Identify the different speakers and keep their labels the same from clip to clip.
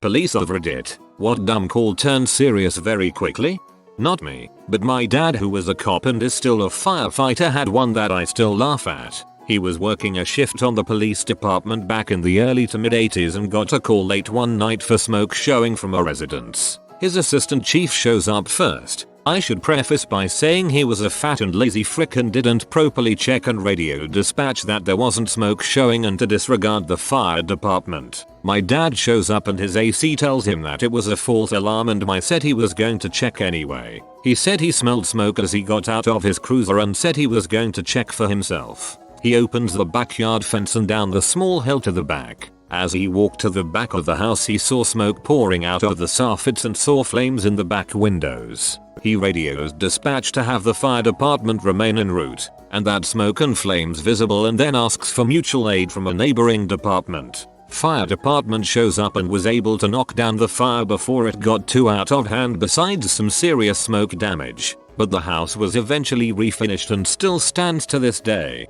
Speaker 1: Police of Reddit. What dumb call turned serious very quickly? Not me, but my dad, who was a cop and is still a firefighter, had one that I still laugh at. He was working a shift on the police department back in the early to mid 80s and got a call late one night for smoke showing from a residence. His assistant chief shows up first. I should preface by saying he was a fat and lazy frick and didn't properly check and radio dispatch that there wasn't smoke showing and to disregard the fire department. My dad shows up and his AC tells him that it was a false alarm, and I said he was going to check anyway. He said he smelled smoke as he got out of his cruiser and said he was going to check for himself. He opens the backyard fence and down the small hill to the back. As he walked to the back of the house, he saw smoke pouring out of the soffits and saw flames in the back windows. He radios dispatch to have the fire department remain en route, and that smoke and flames visible, and then asks for mutual aid from a neighboring department. Fire department shows up and was able to knock down the fire before it got too out of hand, besides some serious smoke damage. But the house was eventually refinished and still stands to this day.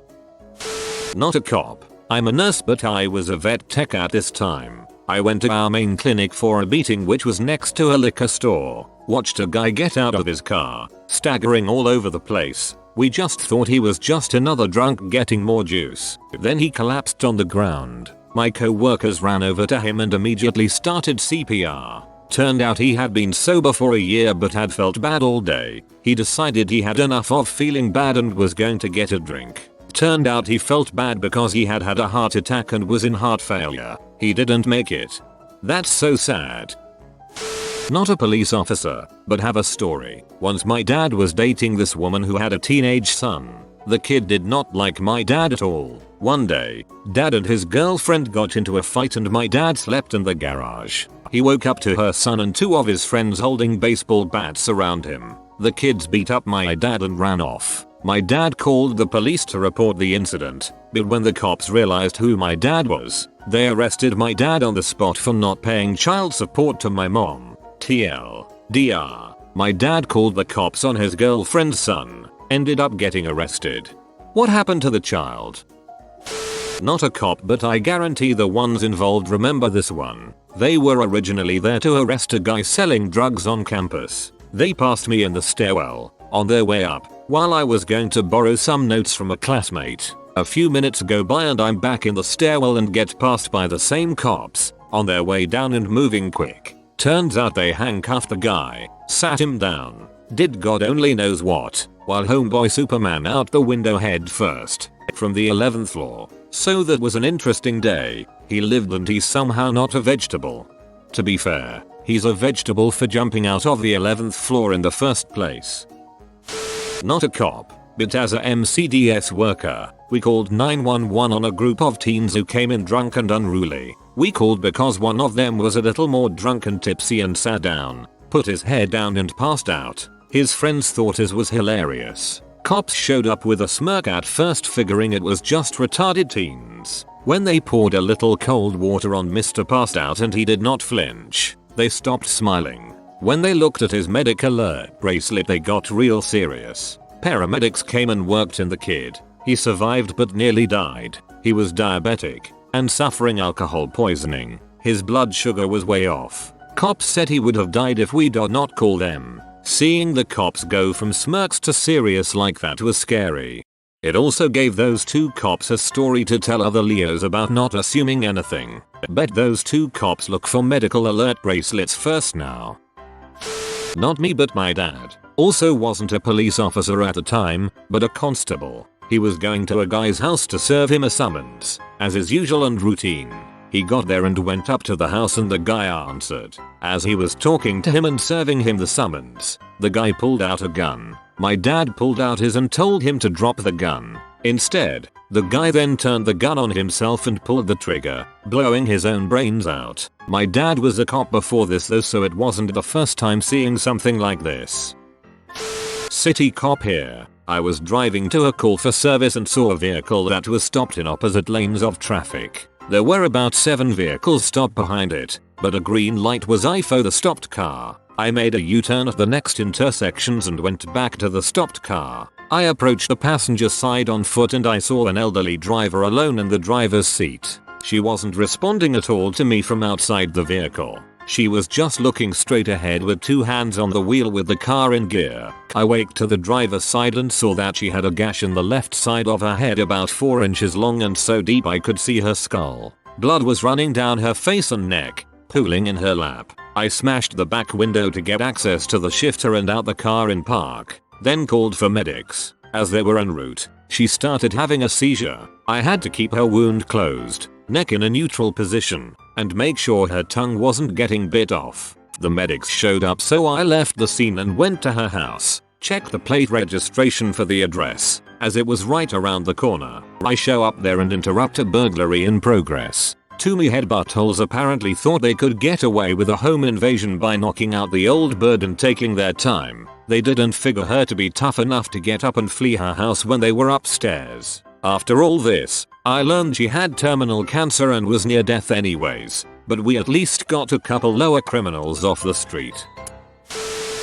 Speaker 1: Not a cop. I'm a nurse, but I was a vet tech at this time. I went to our main clinic for a meeting, which was next to a liquor store. Watched a guy get out of his car, staggering all over the place. We just thought he was just another drunk getting more juice. Then he collapsed on the ground. My co-workers ran over to him and immediately started CPR. Turned out he had been sober for a year but had felt bad all day. He decided he had enough of feeling bad and was going to get a drink. Turned out he felt bad because he had had a heart attack and was in heart failure. He didn't make it. That's so sad. Not a police officer, but have a story. Once my dad was dating this woman who had a teenage son. The kid did not like my dad at all. One day, dad and his girlfriend got into a fight and my dad slept in the garage. He woke up to her son and two of his friends holding baseball bats around him. The kids beat up my dad and ran off. My dad called the police to report the incident, but when the cops realized who my dad was, they arrested my dad on the spot for not paying child support to my mom. TLDR. My dad called the cops on his girlfriend's son, ended up getting arrested. What happened to the child? Not a cop, but I guarantee the ones involved remember this one. They were originally there to arrest a guy selling drugs on campus. They passed me in the stairwell, on their way up, while I was going to borrow some notes from a classmate. A few minutes go by and I'm back in the stairwell and get passed by the same cops, on their way down and moving quick. Turns out they handcuffed the guy, sat him down, did God only knows what, while homeboy Superman out the window head first, from the 11th floor. So that was an interesting day. He lived and he's somehow not a vegetable. To be fair, he's a vegetable for jumping out of the 11th floor in the first place. Not a cop, but as a MCDS worker, we called 911 on a group of teens who came in drunk and unruly. We called because one of them was a little more drunk and tipsy and sat down, put his head down and passed out. His friends thought his was hilarious. Cops showed up with a smirk at first, figuring it was just retarded teens. When they poured a little cold water on Mr. Passed Out and he did not flinch, they stopped smiling. When they looked at his medic alert bracelet, they got real serious. Paramedics came and worked in the kid. He survived but nearly died. He was diabetic and suffering alcohol poisoning. His blood sugar was way off. Cops said he would have died if we did not call them. Seeing the cops go from smirks to serious like that was scary. It also gave those two cops a story to tell other Leos about not assuming anything. Bet those two cops look for medical alert bracelets first now. Not me, but my dad also wasn't a police officer at the time, but a constable. He was going to a guy's house to serve him a summons, as is usual and routine. He got there and went up to the house and the guy answered. As he was talking to him and serving him the summons, the guy pulled out a gun. My dad pulled out his and told him to drop the gun. Instead, the guy then turned the gun on himself and pulled the trigger, blowing his own brains out. My dad was a cop before this though, so it wasn't the first time seeing something like this. City cop here. I was driving to a call for service and saw a vehicle that was stopped in opposite lanes of traffic. There were about 7 vehicles stopped behind it, but a green light was for the stopped car. I made a U-turn at the next intersections and went back to the stopped car. I approached the passenger side on foot and I saw an elderly driver alone in the driver's seat. She wasn't responding at all to me from outside the vehicle. She was just looking straight ahead with two hands on the wheel with the car in gear. I waked to the driver's side and saw that she had a gash in the left side of her head about 4 inches long and so deep I could see her skull. Blood was running down her face and neck, pooling in her lap. I smashed the back window to get access to the shifter and out the car in park, then called for medics. As they were en route, she started having a seizure. I had to keep her wound closed, neck in a neutral position, and make sure her tongue wasn't getting bit off. The medics showed up so I left the scene and went to her house, checked the plate registration for the address, as it was right around the corner. I show up there and interrupt a burglary in progress. Two meathead buttholes apparently thought they could get away with a home invasion by knocking out the old bird and taking their time. They didn't figure her to be tough enough to get up and flee her house when they were upstairs. After all this, I learned she had terminal cancer and was near death anyways, but we at least got a couple lower criminals off the street.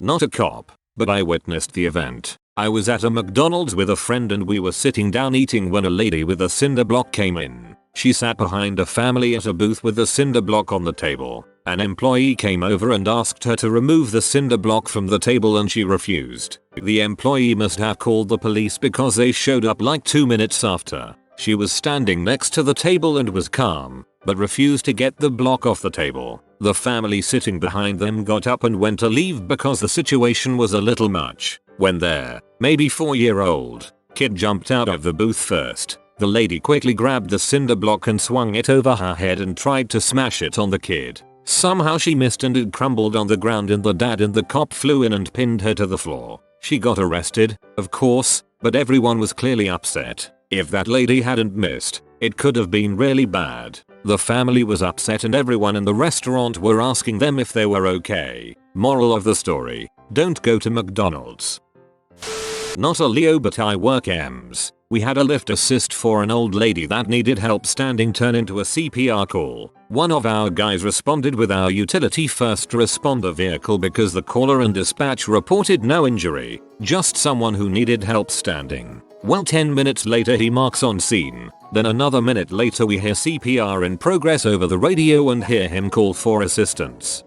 Speaker 1: Not a cop, but I witnessed the event. I was at a McDonald's with a friend and we were sitting down eating when a lady with a cinder block came in. She sat behind a family at a booth with a cinder block on the table. An employee came over and asked her to remove the cinder block from the table and she refused. The employee must have called the police because they showed up like 2 minutes after. She was standing next to the table and was calm, but refused to get the block off the table. The family sitting behind them got up and went to leave because the situation was a little much. When their, maybe 4-year-old, kid jumped out of the booth first, the lady quickly grabbed the cinder block and swung it over her head and tried to smash it on the kid. Somehow she missed and it crumbled on the ground and the dad and the cop flew in and pinned her to the floor. She got arrested, of course, but everyone was clearly upset. If that lady hadn't missed, it could have been really bad. The family was upset and everyone in the restaurant were asking them if they were okay. Moral of the story, don't go to McDonald's. Not a Leo but I work EMS. We had a lift assist for an old lady that needed help standing turn into a CPR call. One of our guys responded with our utility first responder vehicle because the caller and dispatch reported no injury, just someone who needed help standing. Well, 10 minutes later he marks on scene. Then another minute later we hear CPR in progress over the radio and hear him call for assistance.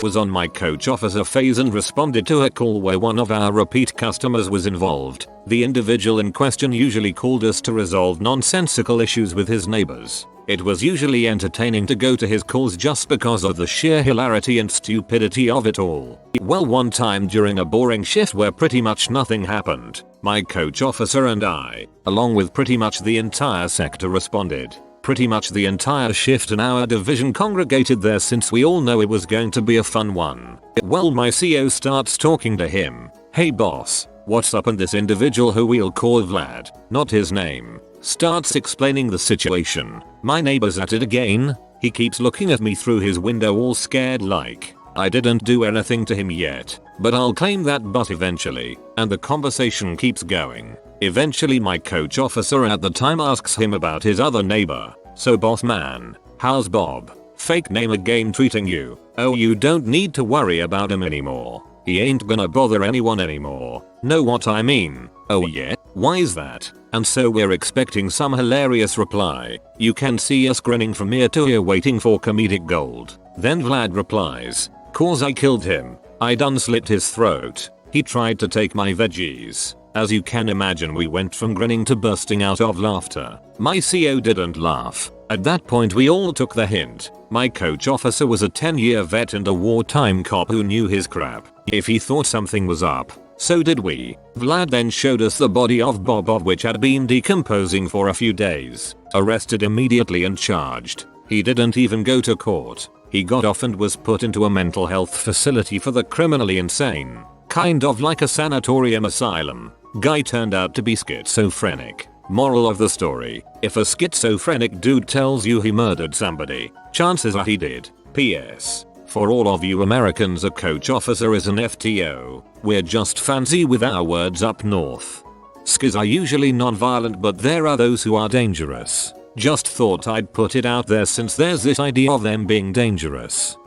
Speaker 1: Was on my coach officer phase and responded to a call where one of our repeat customers was involved. The individual in question usually called us to resolve nonsensical issues with his neighbors. It was usually entertaining to go to his calls just because of the sheer hilarity and stupidity of it all. Well, one time during a boring shift where pretty much nothing happened, my coach officer and I, along with pretty much the entire sector, responded. Pretty much the entire shift in our division congregated there since we all know it was going to be a fun one. Well, my CO starts talking to him. Hey boss, what's up? And this individual, who we'll call Vlad, not his name, starts explaining the situation. My neighbor's at it again. He keeps looking at me through his window all scared like. I didn't do anything to him yet, but I'll claim that butt eventually, and the conversation keeps going. Eventually my coach officer at the time asks him about his other neighbor. So boss man, how's Bob? Fake name a game treating you? Oh, you don't need to worry about him anymore. He ain't gonna bother anyone anymore. Know what I mean? Oh yeah? Why is that? And so we're expecting some hilarious reply. You can see us grinning from ear to ear waiting for comedic gold. Then Vlad replies, "'Cause I killed him. I done slit his throat. He tried to take my veggies." As you can imagine, we went from grinning to bursting out of laughter. My CO didn't laugh. At that point we all took the hint. My coach officer was a 10-year vet and a wartime cop who knew his crap. If he thought something was up, so did we. Vlad then showed us the body of Bob, which had been decomposing for a few days. Arrested immediately and charged. He didn't even go to court. He got off and was put into a mental health facility for the criminally insane. Kind of like a sanatorium asylum. Guy turned out to be schizophrenic. Moral of the story, if a schizophrenic dude tells you he murdered somebody, chances are he did. PS. For all of you Americans, a coach officer is an FTO. We're just fancy with our words up north. Skiz are usually non-violent, but there are those who are dangerous. Just thought I'd put it out there since there's this idea of them being dangerous.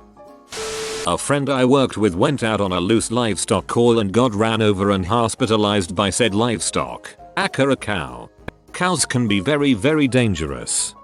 Speaker 1: A friend I worked with went out on a loose livestock call and got ran over and hospitalized by said livestock. A cow. Cows can be very dangerous.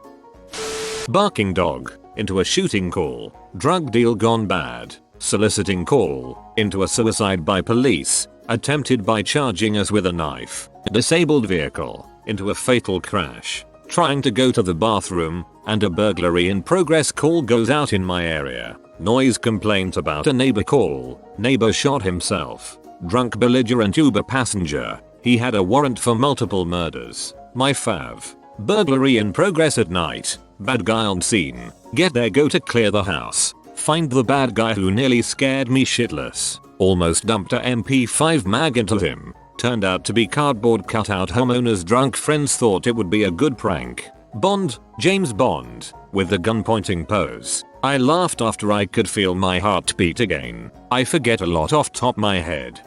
Speaker 1: Barking dog. into a shooting call, drug deal gone bad, soliciting call, into a suicide by police, attempted by charging us with a knife, disabled vehicle, into a fatal crash, trying to go to the bathroom, and a burglary in progress call goes out in my area. Noise complaint about a neighbor call, neighbor shot himself, drunk belligerent Uber passenger, he had a warrant for multiple murders, my fav. Burglary in progress at night, bad guy on scene, get there go to clear the house, find the bad guy who nearly scared me shitless, almost dumped a MP5 mag into him, turned out to be cardboard cutout homeowner's drunk friends thought it would be a good prank. Bond, James Bond, with the gun pointing pose. I laughed after I could feel my heart beat again. I forget a lot off top my head.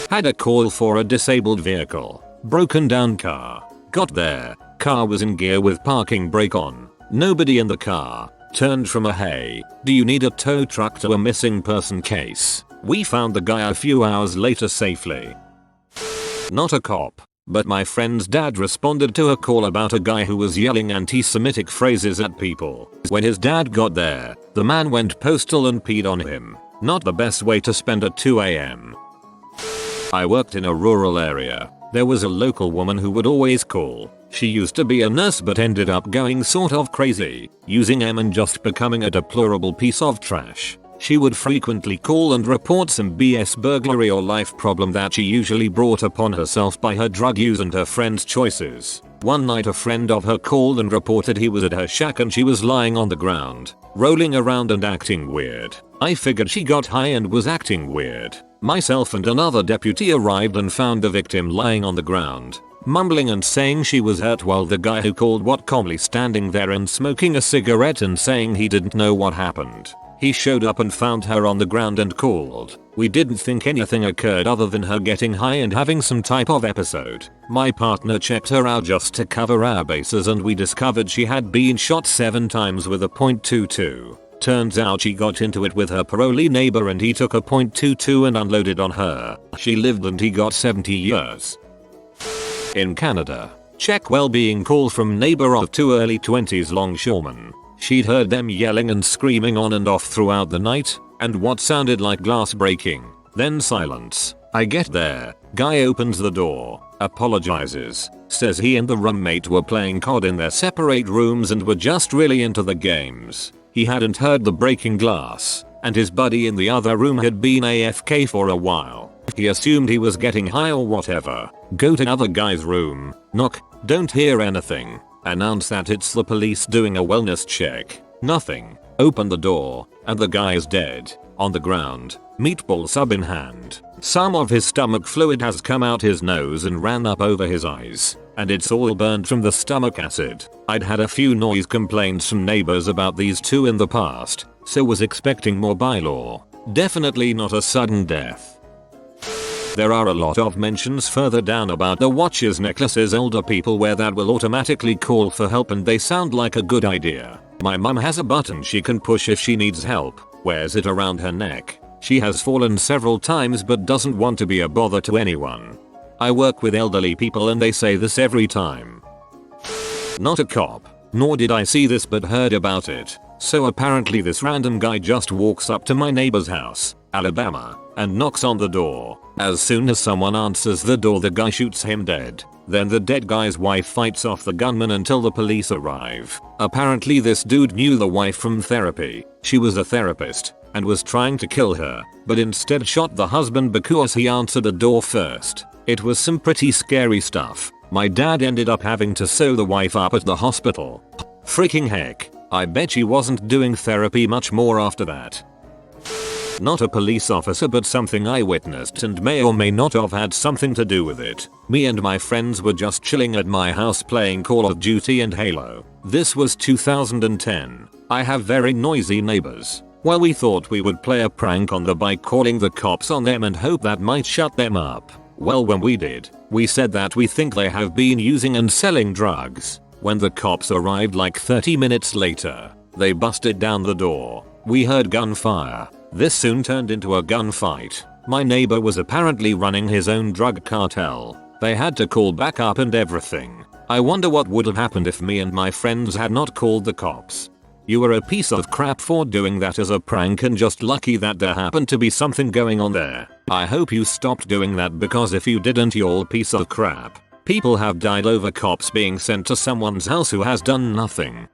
Speaker 1: Had a call for a disabled vehicle, broken down car. Got there, car was in gear with parking brake on, nobody in the car, turned from a hey, do you need a tow truck to a missing person case. We found the guy a few hours later safely. Not a cop, but my friend's dad responded to a call about a guy who was yelling anti-Semitic phrases at people. When his dad got there, the man went postal and peed on him. Not the best way to spend at 2 AM. I worked in a rural area. There was a local woman who would always call. She used to be a nurse but ended up going sort of crazy, using M and just becoming a deplorable piece of trash. She would frequently call and report some BS burglary or life problem that she usually brought upon herself by her drug use and her friend's choices. One night a friend of her called and reported he was at her shack and she was lying on the ground, rolling around and acting weird. I figured she got high and was acting weird. Myself and another deputy arrived and found the victim lying on the ground, mumbling and saying she was hurt while the guy who called was calmly standing there and smoking a cigarette and saying he didn't know what happened. He showed up and found her on the ground and called. We didn't think anything occurred other than her getting high and having some type of episode. My partner checked her out just to cover our bases and we discovered she had been shot 7 times with a .22. Turns out she got into it with her parolee neighbor and he took a .22 and unloaded on her. She lived and he got 70 years. In Canada, check well-being call from neighbor of 2 early 20s longshoremen. She'd heard them yelling and screaming on and off throughout the night, and what sounded like glass breaking, then silence. I get there, guy opens the door, apologizes, says he and the roommate were playing COD in their separate rooms and were just really into the games. He hadn't heard the breaking glass, and his buddy in the other room had been AFK for a while. He assumed he was getting high or whatever. Go to other guy's room, knock, don't hear anything. Announce that it's the police doing a wellness check. Nothing. Open the door, and the guy is dead, on the ground, meatball sub in hand. Some of his stomach fluid has come out his nose and ran up over his eyes, and it's all burned from the stomach acid. I'd had a few noise complaints from neighbors about these two in the past, so was expecting more bylaw. Definitely not a sudden death. There are a lot of mentions further down about the watches necklaces older people wear that will automatically call for help and they sound like a good idea. My mum has a button she can push if she needs help, wears it around her neck. She has fallen several times but doesn't want to be a bother to anyone. I work with elderly people and they say this every time. Not a cop, nor did I see this but heard about it. So apparently this random guy just walks up to my neighbor's house, Alabama, and knocks on the door. As soon as someone answers the door the guy shoots him dead. Then the dead guy's wife fights off the gunman until the police arrive. Apparently this dude knew the wife from therapy. She was a therapist and was trying to kill her, but instead shot the husband because he answered the door first. It was some pretty scary stuff. My dad ended up having to sew the wife up at the hospital. Freaking heck. I bet she wasn't doing therapy much more after that. Not a police officer but something I witnessed and may or may not have had something to do with it. Me and my friends were just chilling at my house playing Call of Duty and Halo. This was 2010. I have very noisy neighbors. Well, we thought we would play a prank on the bike calling the cops on them and hope that might shut them up. Well, when we did, we said that we think they have been using and selling drugs. When the cops arrived like 30 minutes later, they busted down the door. We heard gunfire. This soon turned into a gunfight. My neighbor was apparently running his own drug cartel. They had to call backup and everything. I wonder what would have happened if me and my friends had not called the cops. You were a piece of crap for doing that as a prank and just lucky that there happened to be something going on there. I hope you stopped doing that because if you didn't you're a piece of crap. People have died over cops being sent to someone's house who has done nothing.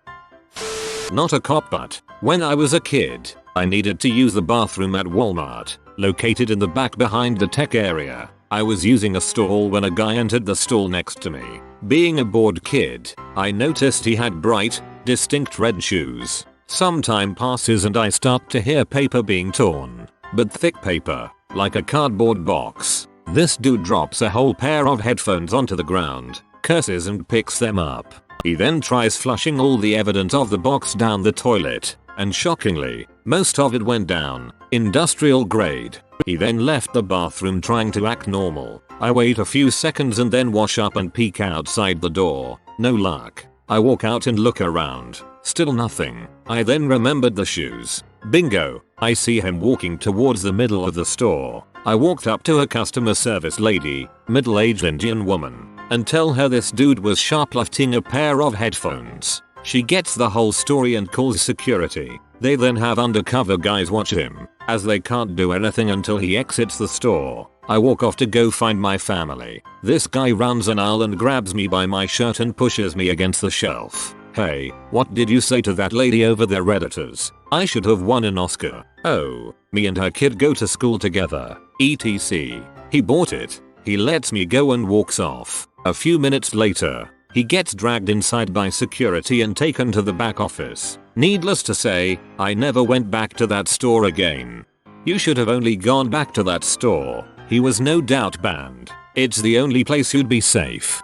Speaker 1: Not a cop, but when I was a kid, I needed to use the bathroom at Walmart, located in the back behind the tech area. I was using a stall when a guy entered the stall next to me. Being a bored kid, I noticed he had bright, distinct red shoes. Some time passes and I start to hear paper being torn, but thick paper, like a cardboard box. This dude drops a whole pair of headphones onto the ground, curses and picks them up. He then tries flushing all the evidence of the box down the toilet, and shockingly, most of it went down, industrial grade. He then left the bathroom trying to act normal. I wait a few seconds and then wash up and peek outside the door. No luck. I walk out and look around. Still nothing. I then remembered the shoes. Bingo. I see him walking towards the middle of the store. I walked up to a customer service lady, middle-aged Indian woman, and tell her this dude was shoplifting a pair of headphones. She gets the whole story and calls security. They then have undercover guys watch him, as they can't do anything until he exits the store. I walk off to go find my family. This guy runs an aisle and grabs me by my shirt and pushes me against the shelf. Hey, what did you say to that lady over there, Redditors? I should have won an Oscar. Oh, me and her kid go to school together. ETC. He bought it. He lets me go and walks off. A few minutes later, he gets dragged inside by security and taken to the back office. Needless to say, I never went back to that store again. You should have only gone back to that store. He was no doubt banned. It's the only place you'd be safe.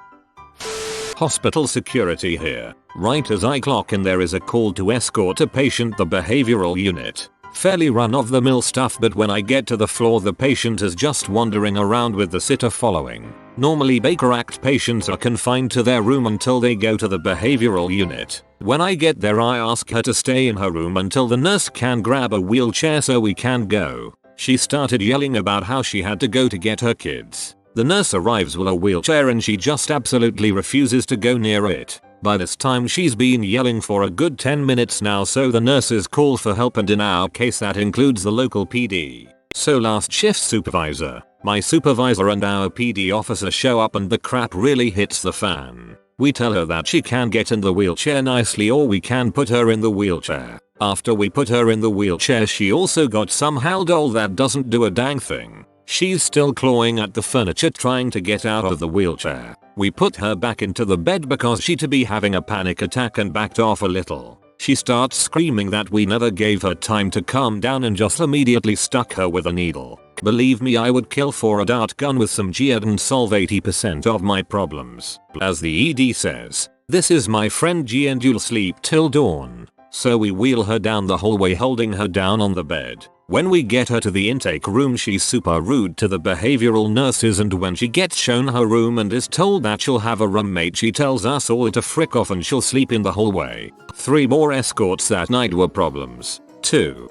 Speaker 1: Hospital security here. Right as I clock in there is a call to escort a patient to the behavioral unit. Fairly run-of-the-mill stuff, but when I get to the floor the patient is just wandering around with the sitter following. Normally Baker Act patients are confined to their room until they go to the behavioral unit. When I get there I ask her to stay in her room until the nurse can grab a wheelchair so we can go. She started yelling about how she had to go to get her kids. The nurse arrives with a wheelchair and she just absolutely refuses to go near it. By this time she's been yelling for a good 10 minutes now, so the nurses call for help, and in our case that includes the local PD. So last shift supervisor, my supervisor and our PD officer show up and the crap really hits the fan. We tell her that she can get in the wheelchair nicely or we can put her in the wheelchair. After we put her in the wheelchair she also got some haldol that doesn't do a dang thing. She's still clawing at the furniture trying to get out of the wheelchair. We put her back into the bed because she to be having a panic attack and backed off a little. She starts screaming that we never gave her time to calm down and just immediately stuck her with a needle. Believe me, I would kill for a dart gun with some GED and solve 80% of my problems. As the ED says, this is my friend G and you'll sleep till dawn. So we wheel her down the hallway holding her down on the bed. When we get her to the intake room she's super rude to the behavioral nurses, and when she gets shown her room and is told that she'll have a roommate she tells us all to frick off and she'll sleep in the hallway. 3 more escorts that night were problems. 2.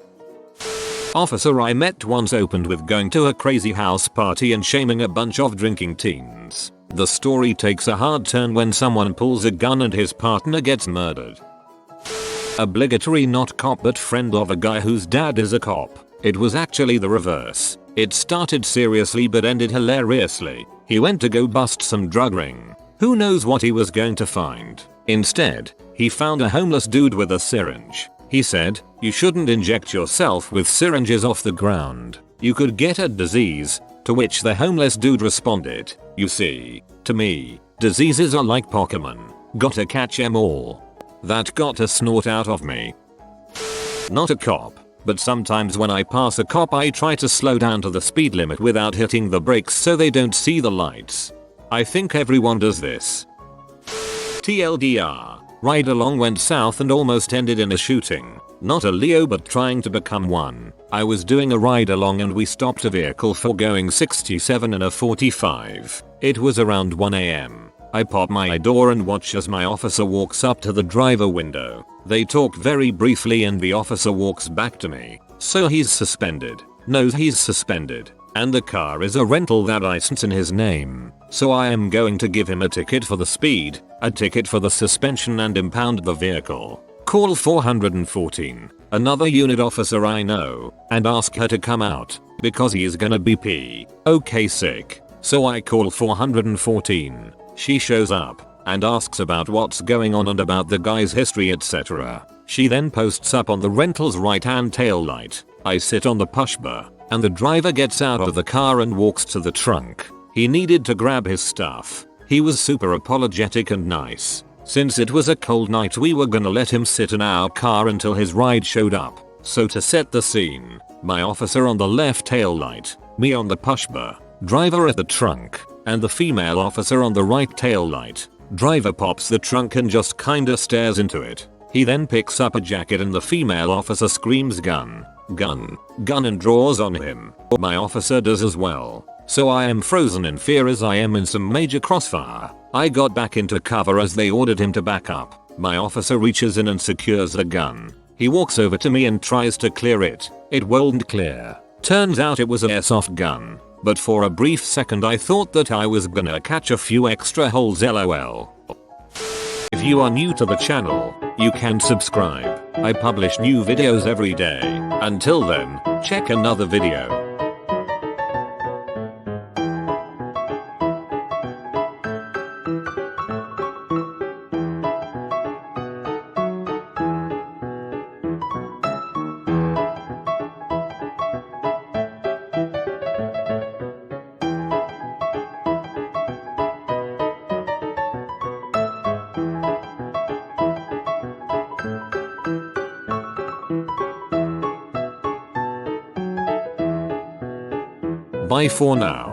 Speaker 1: Officer I met once opened with going to a crazy house party and shaming a bunch of drinking teens. The story takes a hard turn when someone pulls a gun and his partner gets murdered. Obligatory not cop but friend of a guy whose dad is a cop. It was actually the reverse. It started seriously but ended hilariously. He went to go bust some drug ring. Who knows what he was going to find. Instead, he found a homeless dude with a syringe. He said, "You shouldn't inject yourself with syringes off the ground. You could get a disease." To which the homeless dude responded, "You see, to me, diseases are like Pokemon. Gotta catch 'em all." That got a snort out of me. Not a cop. But sometimes when I pass a cop I try to slow down to the speed limit without hitting the brakes so they don't see the lights. I think everyone does this. TLDR. Ride along went south and almost ended in a shooting. Not a Leo but trying to become one. I was doing a ride along and we stopped a vehicle for going 67 in a 45. It was around 1 AM. I pop my door and watch as my officer walks up to the driver window. They talk very briefly and the officer walks back to me. So he's suspended. No, he's suspended. And the car is a rental that license in his name. So I am going to give him a ticket for the speed, a ticket for the suspension and impound the vehicle. Call 414, another unit officer I know, and ask her to come out, because he is gonna be pee. Okay, sick. So I call 414. She shows up and asks about what's going on and about the guy's history, etc. She then posts up on the rental's right hand tail light. I sit on the push bar and the driver gets out of the car and walks to the trunk. He needed to grab his stuff. He was super apologetic and nice. Since it was a cold night, we were gonna let him sit in our car until his ride showed up. So to set the scene, my officer on the left tail light, me on the push bar, driver at the trunk, and the female officer on the right tail light. Driver pops the trunk and just kinda stares into it. He then picks up a jacket and the female officer screams gun, gun, gun and draws on him. My officer does as well. So I am frozen in fear as I am in some major crossfire. I got back into cover as they ordered him to back up. My officer reaches in and secures the gun. He walks over to me and tries to clear it. It won't clear. Turns out it was an airsoft gun. But for a brief second I thought that I was gonna catch a few extra holes, lol. If you are new to the channel, you can subscribe. I publish new videos every day. Until then, check another video. Bye for now.